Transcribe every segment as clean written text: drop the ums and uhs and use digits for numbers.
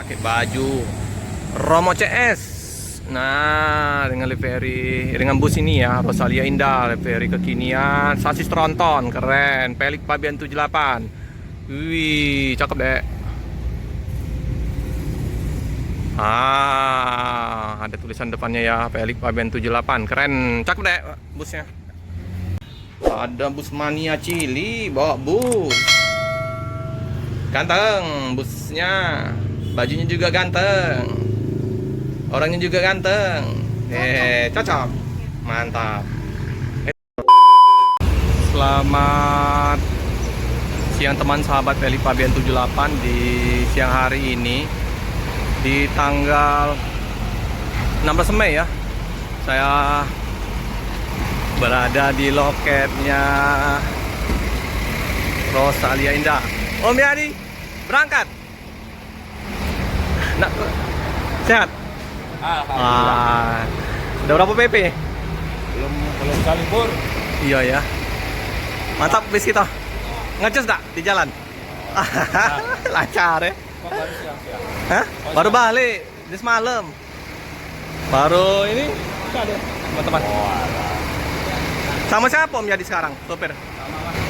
pakai baju Romo CS. Nah, dengan livery, dengan bus ini ya, Rosalia Indah, livery kekinian, sasis tronton, keren, Pelik Pabean 78. Wih, cakep deh. Ada tulisan depannya ya, Pelik Pabean 78, keren, cakep deh busnya. Ada bus Mania Cili, bawa bus. Ganteng busnya, bajunya juga ganteng, orangnya juga ganteng. Cocok, mantap. Selamat siang teman sahabat Pelik Pabean 78 di siang hari ini di tanggal 16 Mei ya. Saya berada di loketnya Rosalia Indah. Om Yadi berangkat. Nah, sehat? Udah berapa PP? Belum kali pur. Iya ya. Mantap bis kita. Ngecus gak di jalan? Lancar ya. Baru siang-siang. Hah? Baru balik di semalam. Baru ini ada teman-teman. Sama siapa Om Yadi sekarang? Sopir?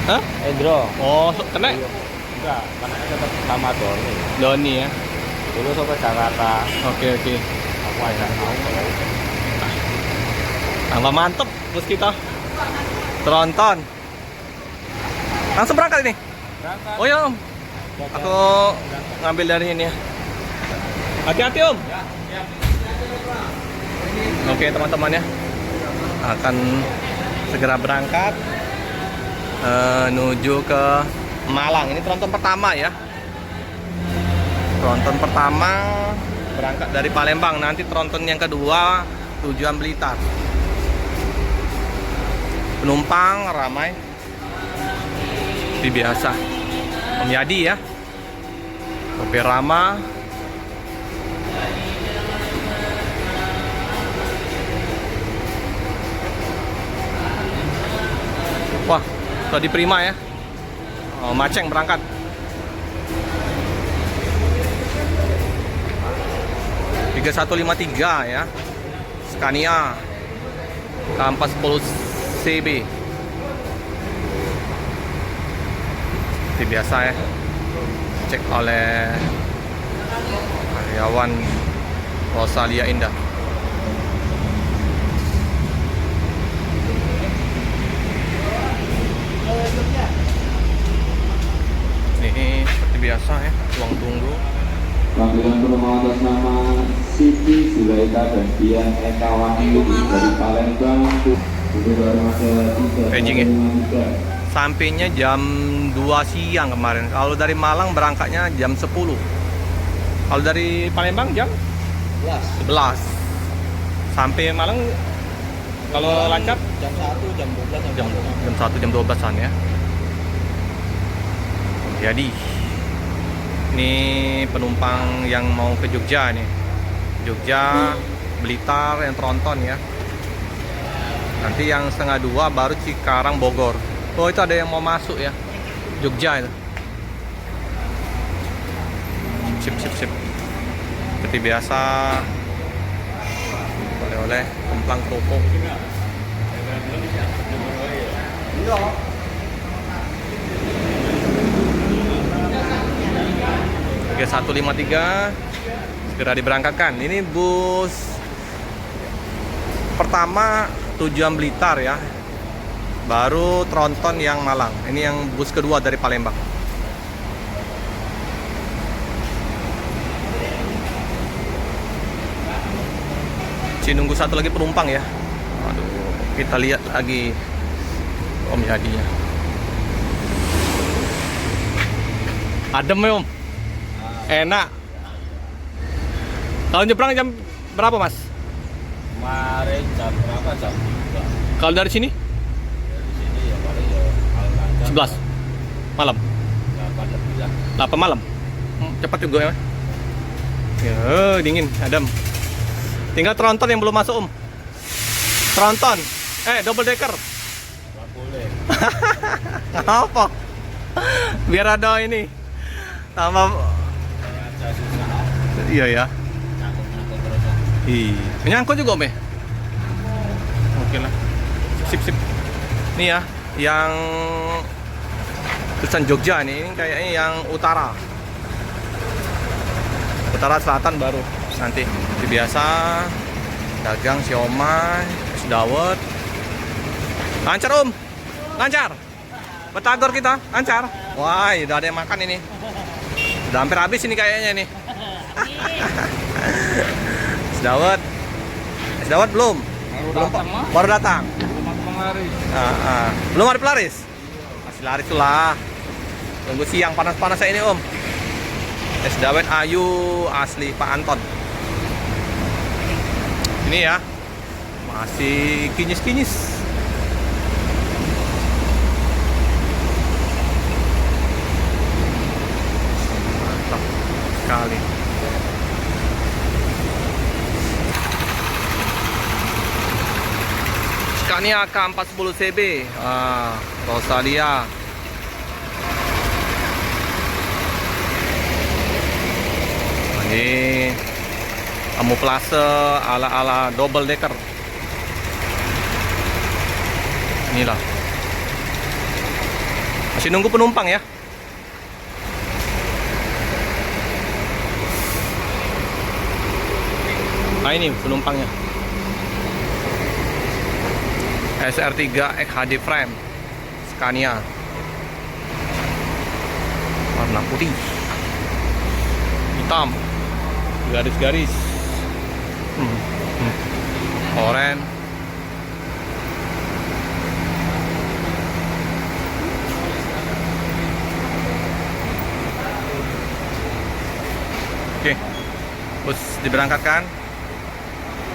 Hah? Endro. Oh, kena? Enggak, karena tetap sama Doni. Doni ya. Dulu sampai Jakarta. Oke. Aku aja mau kalau Tambah mantep bus kita. Tronton. Langsung berangkat ini? berangkat. Oh ya Om. Aku ngambil dari ini ya. Hati-hati Om. Oke teman-teman ya. Akan segera berangkat menuju ke Malang. Ini tronton pertama ya. Tronton pertama berangkat dari Palembang. Nanti tronton yang kedua tujuan Blitar. Penumpang ramai seperti biasa. Om Yadi ya, sopir Rama. Wah, tadi Prima ya. Oh, Maceng berangkat. Tiga 3153 ya. Scania K410 CB. Seperti biasa ya. Cek oleh karyawan Rosalia Indah. Ini seperti biasa ya, ruang tunggu. Panggilan penumpang atas nama Siti Zulaika dan Dian Eka Wahyu dari Palembang, Beijing ya. Sampainya jam 2 siang kemarin. Kalau dari Malang berangkatnya jam 10. Kalau dari Palembang jam 11. Sampai Malang kalau lancar Jam 1, jam 12, jam 1 jam 12-an ya. Jadi ini penumpang yang mau ke Jogja nih. Jogja, Blitar, yang Tronton ya. Nanti yang setengah 2 baru Cikarang, Bogor. Oh itu ada yang mau masuk ya, Jogja itu. Sip. Seperti biasa. Oleh-oleh, kemplang kerupuk. Tiga 153 segera diberangkatkan. Ini bus pertama tujuan Blitar ya. Baru Tronton yang Malang. Ini yang bus kedua dari Palembang. Nunggu satu lagi penumpang ya. Aduh, kita lihat lagi Om Yadi ya. Adem ya Om. Enak. Kalau nyebrang jam berapa Mas? Kemarin jam berapa? Jam 3. Kalau dari sini? Dari sini ya paling ya kalau lancar 11 malam. 8 lebih lah. 8 malam. Cepat juga ya. Ya, dingin, adem. Tinggal Tronton yang belum masuk Om. Tronton. Double decker. Nggak boleh. Apa? Biar ada ini. Tambah Aja susah. Iya ya. Nyangkut terus. Iya. Menyangkut juga Om ya? Oke lah. Sip sip. Nih ya, yang tulisan Jogja nih, ini kayaknya yang utara. Utara selatan baru. Nanti seperti biasa dagang siomay, es dawet. Lancar Om. Lancar. Batagor kita, lancar. Wah, udah ada yang makan ini. Udah hampir habis ini kayaknya nih. Es dawet. Es dawet belum? Belum, Pak. Baru datang. Belum ada pelaris? Masih laris tuh lah. Tunggu siang panas-panas ini Om. Es dawet Ayu asli Pak Anton. Ini ya. Masih kinyis-kinyis. Mantap sekali. Scania K410 CB, Rosalia. Ini kamuflase ala-ala double decker. Inilah. Masih nunggu penumpang ya. Nah ini penumpangnya. SR3 XHD frame Scania warna putih, hitam, garis-garis, oranye. Oke, bus diberangkatkan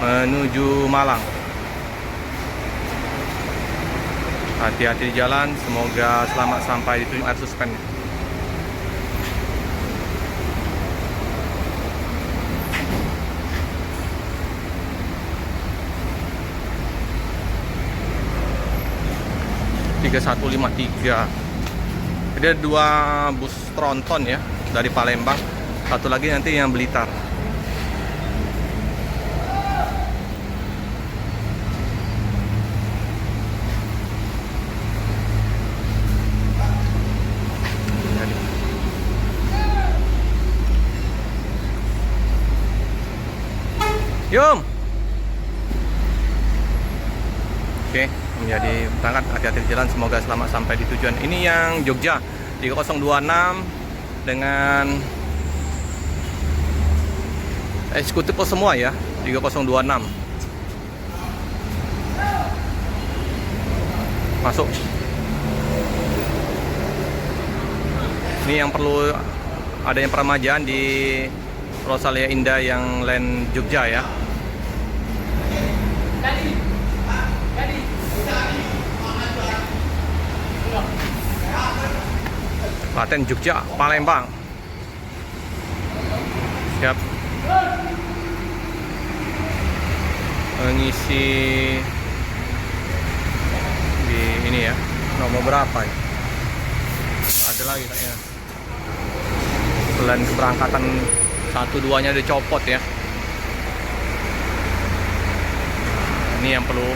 menuju Malang. Hati-hati di jalan, semoga selamat sampai di tujuan air suspend. Jadi ada 2 bus tronton ya dari Palembang, satu lagi nanti yang Blitar. Yum. Oke, menjadi berangkat, hati-hati di jalan, semoga selamat sampai di tujuan. Ini yang Jogja 3026 dengan eksekutif semua ya, 3026. Masuk. Ini yang perlu adanya peremajaan di Rosalia Indah yang Land Jogja ya. Klaten Jogja Palembang. Siap mengisi di ini ya. Nomor berapa ya? Ada lagi kayaknya. Plan keberangkatan 1-2-nya udah copot ya. Ini yang perlu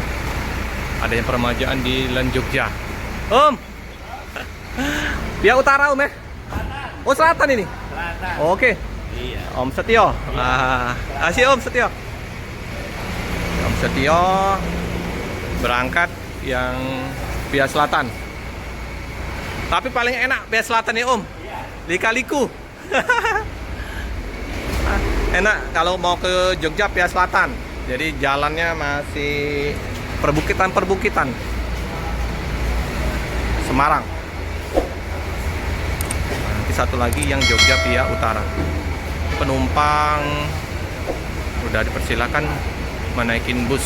adanya peremajaan di Land Jogja. Om, pihak utara Om ya? Oh selatan ini? Selatan. Oke. Iya. Om Setio. Asih Om Setio. Om Setio berangkat yang pihak selatan. Tapi paling enak pihak selatan ya Om. Lika-liku. Enak kalau mau ke Jogja pihak selatan. Jadi jalannya masih perbukitan-perbukitan. Semarang. Nanti satu lagi yang Jogja pihak utara. Penumpang udah dipersilakan menaikin bus